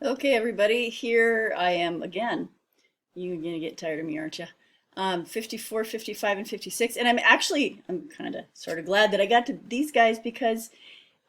Okay, everybody, here I am again. You're gonna get tired of me, aren't you? 54, 55, and 56. And I'm kind of sort of glad that I got to these guys because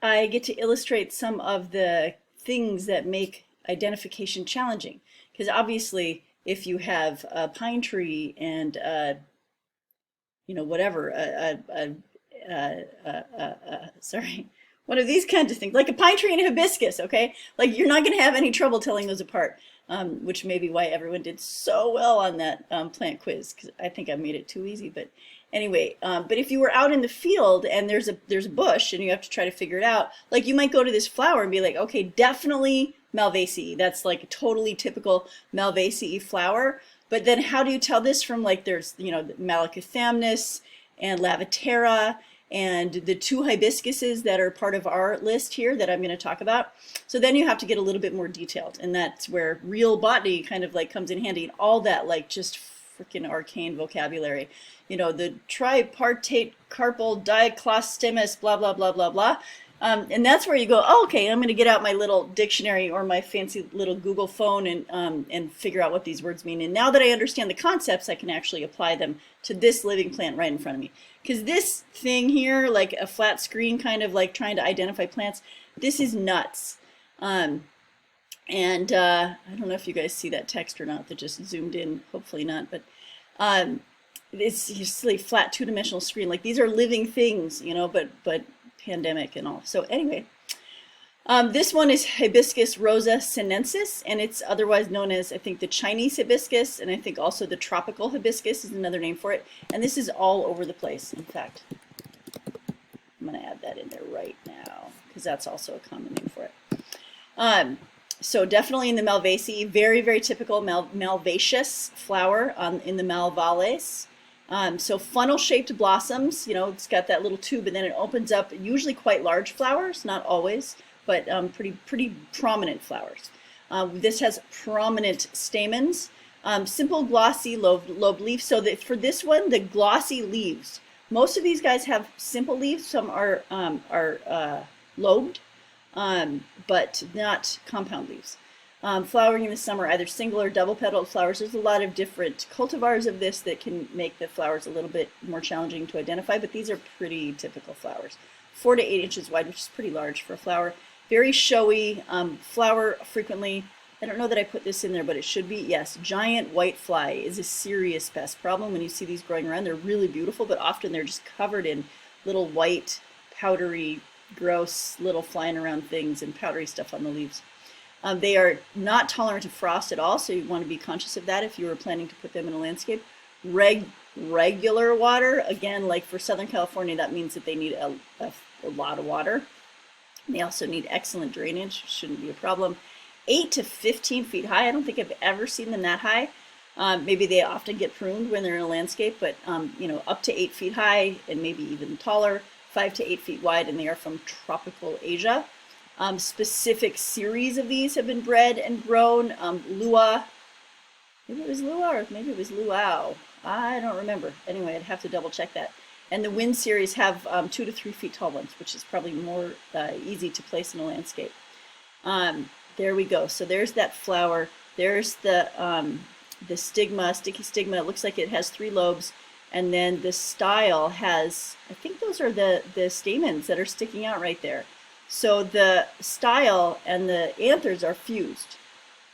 I get to illustrate some of the things that make identification challenging. Because obviously, if you have a pine tree and, whatever, sorry, one of these kinds of things, like a pine tree and a hibiscus, okay? Like you're not going to have any trouble telling those apart, which may be why everyone did so well on that plant quiz, because I think I made it too easy. But anyway, but if you were out in the field and there's a bush and you have to try to figure it out, like you might go to this flower and be like, okay, definitely Malvaceae. That's like a totally typical Malvaceae flower. But then how do you tell this from, like, there's, Malacothamnus and Lavatera and the two hibiscuses that are part of our list here that I'm going to talk about. So then you have to get a little bit more detailed, and that's where real botany kind of like comes in handy, and all that like just freaking arcane vocabulary. The tripartite carpal diclostemus, blah, blah, blah, blah, blah. And that's where you go, oh, okay, I'm going to get out my little dictionary or my fancy little Google phone and figure out what these words mean. And now that I understand the concepts, I can actually apply them to this living plant right in front of me. Because this thing here, like a flat screen, kind of like trying to identify plants, this is nuts. I don't know if you guys see that text or not that just zoomed in, hopefully not, but it's just like flat two-dimensional screen. Like these are living things, but pandemic and all. So anyway, this one is Hibiscus Rosa Sinensis, and it's otherwise known as, I think, the Chinese hibiscus, and I think also the tropical hibiscus is another name for it. And this is all over the place. In fact, I'm going to add that in there right now because that's also a common name for it. So definitely in the Malvaceae, very, very typical malvaceous flower in the Malvales. So funnel-shaped blossoms, it's got that little tube, and then it opens up, usually quite large flowers, not always, but pretty prominent flowers. This has prominent stamens, simple glossy lobed leaves. So that for this one, the glossy leaves, most of these guys have simple leaves. Some are lobed, but not compound leaves. Flowering in the summer, either single or double petaled flowers. There's a lot of different cultivars of this that can make the flowers a little bit more challenging to identify, but these are pretty typical flowers. 4 to 8 inches wide, which is pretty large for a flower. Very showy, flower frequently. I don't know that I put this in there, but it should be. Yes, giant white fly is a serious pest problem. When you see these growing around, they're really beautiful, but often they're just covered in little white, powdery, gross little flying around things and powdery stuff on the leaves. They are not tolerant of frost at all, so you want to be conscious of that if you were planning to put them in a landscape. Regular water, again, like for Southern California, that means that they need a lot of water. They also need excellent drainage, shouldn't be a problem. 8 to 15 feet high. I don't think I've ever seen them that high. Maybe they often get pruned when they're in a landscape, but up to 8 feet high and maybe even taller, 5 to 8 feet wide, and they are from tropical Asia. Specific series of these have been bred and grown. Lua, maybe it was Lua or maybe it was Luau. I don't remember. Anyway, I'd have to double check that. And the Wind series have 2 to 3 feet tall ones, which is probably more easy to place in a landscape. There we go. So there's that flower. There's the stigma, sticky stigma. It looks like it has 3 lobes. And then the style has, I think those are the stamens that are sticking out right there. So the style and the anthers are fused.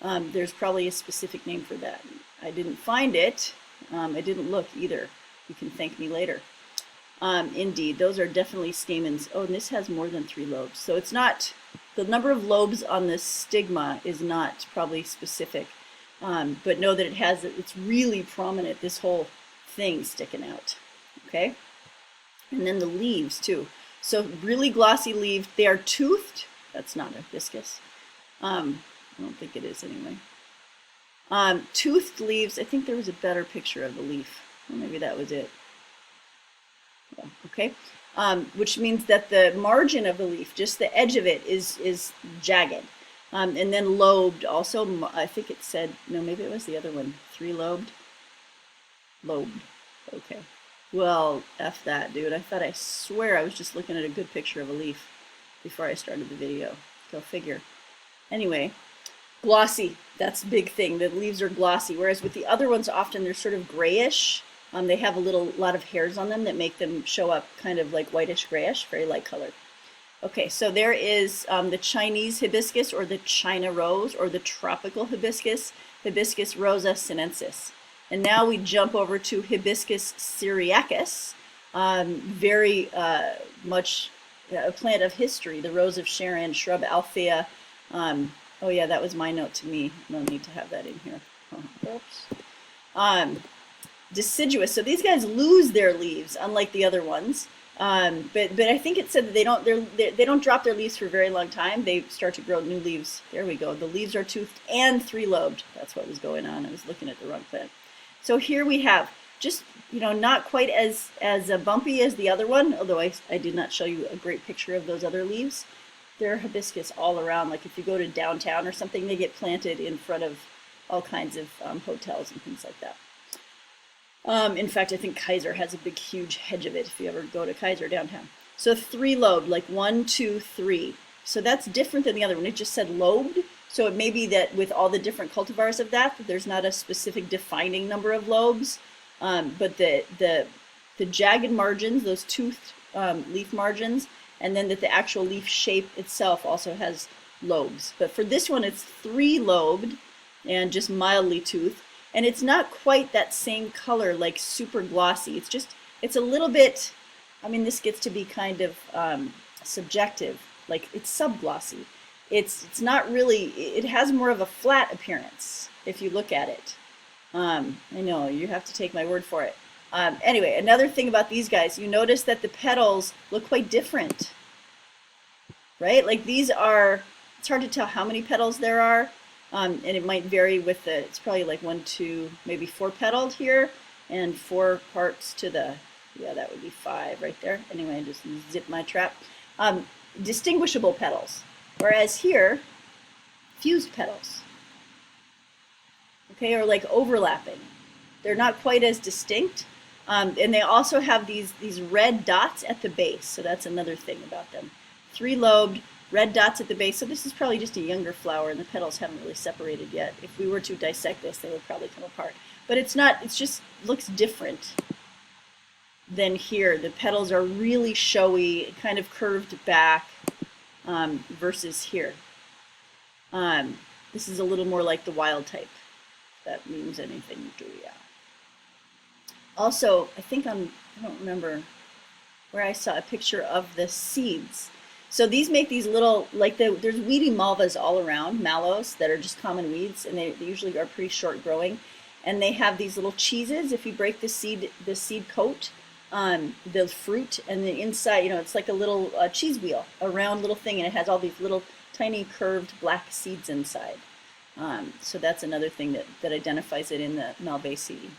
There's probably a specific name for that. I didn't find it. I didn't look either. You can thank me later. Indeed, those are definitely stamens. Oh, and this has more than 3 lobes. So it's not, the number of lobes on the stigma is not probably specific. But know that it's really prominent, this whole thing sticking out. Okay? And then the leaves too. So really glossy leaves. They are toothed. That's not a hibiscus. I don't think it is anyway. Toothed leaves. I think there was a better picture of the leaf. Or maybe that was it. Yeah, okay. Which means that the margin of the leaf, just the edge of it, is jagged. And then lobed also. I think it said, no, maybe it was the other one. 3 lobed. Lobed. Okay. Well, F that, dude. I swear I was just looking at a good picture of a leaf before I started the video. Go figure. Anyway, Glossy, that's the big thing. The leaves are glossy, whereas with the other ones, often they're sort of grayish. They have a lot of hairs on them that make them show up kind of like whitish grayish, very light colored. Okay, so there is the Chinese hibiscus, or the China rose, or the tropical hibiscus, Hibiscus rosa sinensis. And now we jump over to Hibiscus ceriacus, very much a plant of history, the rose of Sharon, shrub Alfia. Oh yeah, that was my note to me. No need to have that in here. Oh, oops. Deciduous. So these guys lose their leaves, unlike the other ones. But I think it said that they don't drop their leaves for a very long time. They start to grow new leaves. There we go. The leaves are toothed and three-lobed. That's what was going on. I was looking at the wrong plant. So here we have just, not quite as bumpy as the other one, although I did not show you a great picture of those other leaves. There are hibiscus all around. Like if you go to downtown or something, they get planted in front of all kinds of hotels and things like that. In fact, I think Kaiser has a big, huge hedge of it if you ever go to Kaiser downtown. So three-lobed, like 1, 2, 3. So that's different than the other one. It just said lobed. So it may be that with all the different cultivars of that, there's not a specific defining number of lobes. But the jagged margins, those toothed leaf margins, and then that the actual leaf shape itself also has lobes. But for this one, it's three-lobed and just mildly toothed. And it's not quite that same color, like super glossy. It's a little bit, this gets to be kind of subjective, like it's sub-glossy. It's not really, it has more of a flat appearance if you look at it. I know, you have to take my word for it. Anyway, another thing about these guys, you notice that the petals look quite different, right? Like these are, it's hard to tell how many petals there are. And it might vary with it's probably like 1, 2, maybe 4 petaled here, and 4 parts to the, yeah, that would be 5 right there. Anyway, I just zip my trap. Distinguishable petals, whereas here, fused petals. Okay, or like overlapping. They're not quite as distinct, and they also have these red dots at the base, so that's another thing about them. Three-lobed, red dots at the base, so this is probably just a younger flower and the petals haven't really separated yet. If we were to dissect this, they would probably come apart. But it's not, it's just looks different than here. The petals are really showy, kind of curved back versus here. This is a little more like the wild type, if that means anything to you. Also, I think I don't remember where I saw a picture of the seeds. So these make these little, like there's weedy malvas all around, mallows that are just common weeds, and they usually are pretty short growing. And they have these little cheeses. If you break the seed coat, the fruit, and the inside, it's like a little cheese wheel, a round little thing, and it has all these little tiny curved black seeds inside. So that's another thing that identifies it in the Malvaceae.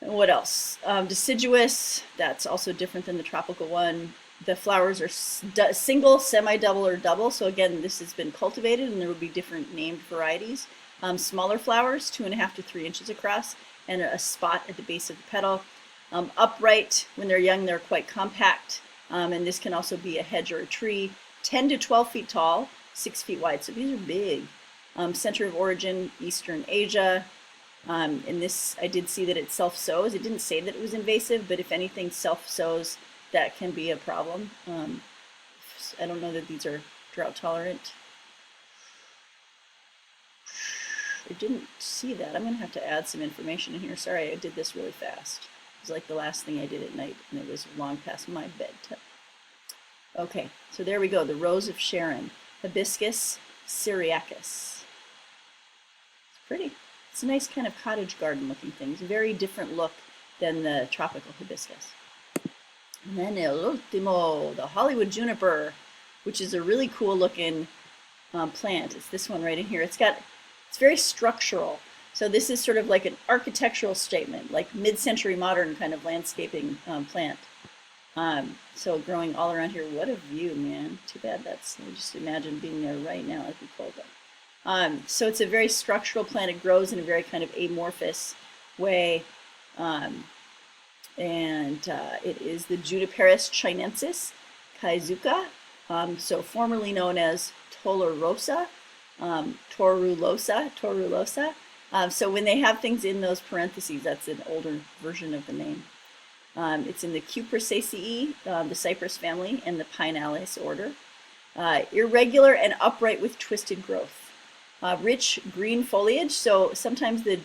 And what else? Deciduous, that's also different than the tropical one. The flowers are single, semi-double, or double. So again, this has been cultivated, and there will be different named varieties. Smaller flowers, 2.5 to 3 inches across, and a spot at the base of the petal. Upright, when they're young, they're quite compact, and this can also be a hedge or a tree. 10 to 12 feet tall, 6 feet wide. So these are big. Center of origin, Eastern Asia. In this, I did see that it self-sows. It didn't say that it was invasive, but if anything self-sows, that can be a problem. I don't know that these are drought tolerant. I didn't see that. I'm going to have to add some information in here. Sorry, I did this really fast. It was like the last thing I did at night, and it was long past my bedtime. Okay, so there we go. The Rose of Sharon, Hibiscus ceriacus. It's pretty. It's a nice kind of cottage garden looking thing. It's a very different look than the tropical hibiscus. And then el ultimo, the Hollywood juniper, which is a really cool looking plant. It's this one right in here. It's very structural. So this is sort of like an architectural statement, like mid-century modern kind of landscaping plant. So growing all around here. What a view, man. Too bad that's, I just imagine being there right now. It'd be cold though. So it's a very structural plant. It grows in a very kind of amorphous way. It is the Juniperus chinensis, Kaizuka, so formerly known as Rosa. torulosa. So when they have things in those parentheses, that's an older version of the name. It's in the Cupressaceae, the cypress family, and the Pinales order. Irregular and upright with twisted growth. Rich green foliage, so sometimes the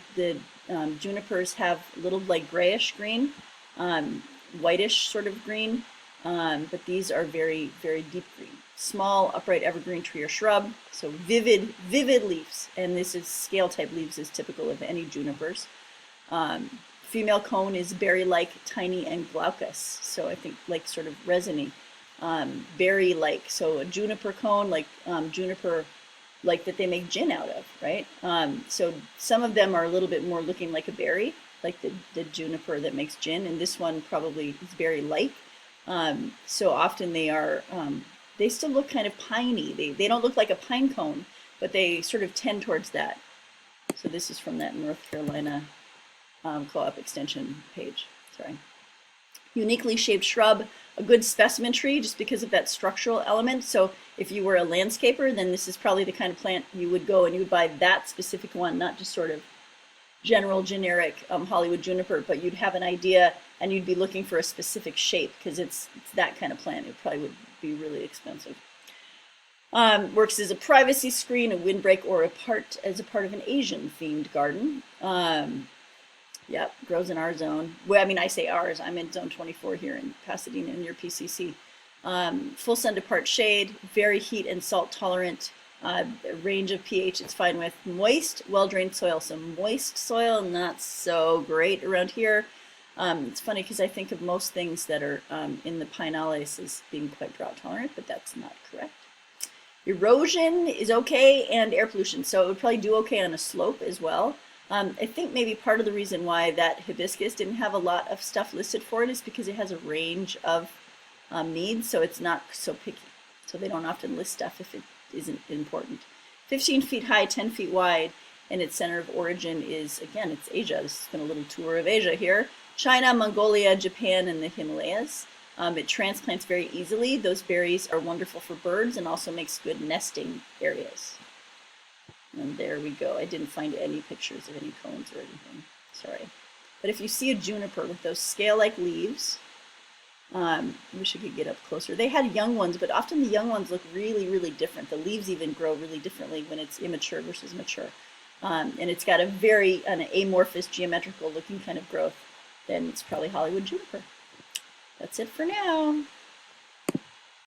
junipers have little like grayish green, whitish sort of green, but these are very, very deep green. Small, upright evergreen tree or shrub, so vivid leaves, and this is scale type leaves is typical of any junipers. Female cone is berry-like, tiny, and glaucous, so I think like sort of resiny. Berry-like, so a juniper cone, like juniper, like that they make gin out of, right? So some of them are a little bit more looking like a berry, like the juniper that makes gin, and this one probably is berry-like. So often they are, they still look kind of piney. They don't look like a pine cone, but they sort of tend towards that. So this is from that North Carolina co-op extension page, sorry. Uniquely shaped shrub, a good specimen tree just because of that structural element. So if you were a landscaper, then this is probably the kind of plant you would go and you would buy that specific one, not just sort of general generic Hollywood juniper, but you'd have an idea and you'd be looking for a specific shape because it's that kind of plant. It probably would be really expensive. Works as a privacy screen, a windbreak, or as a part of an Asian themed garden. Yep, grows in our zone. Well, I mean, I say ours. I'm in zone 24 here in Pasadena near PCC. Full sun to part shade, very heat and salt tolerant. Range of pH it's fine with. Moist, well-drained soil. So moist soil, not so great around here. It's funny because I think of most things that are in the Pinales as being quite drought tolerant, but that's not correct. Erosion is okay, and air pollution. So it would probably do okay on a slope as well. I think maybe part of the reason why that hibiscus didn't have a lot of stuff listed for it is because it has a range of needs, so it's not so picky. So they don't often list stuff if it isn't important. 15 feet high, 10 feet wide, and its center of origin is, again, it's Asia. This has been a little tour of Asia here. China, Mongolia, Japan, and the Himalayas. It transplants very easily. Those berries are wonderful for birds and also makes good nesting areas. And there we go. I didn't find any pictures of any cones or anything. Sorry. But if you see a juniper with those scale-like leaves, I wish I could get up closer. They had young ones, but often the young ones look really, really different. The leaves even grow really differently when it's immature versus mature. And it's got a very amorphous, geometrical looking kind of growth. Then it's probably Hollywood juniper. That's it for now.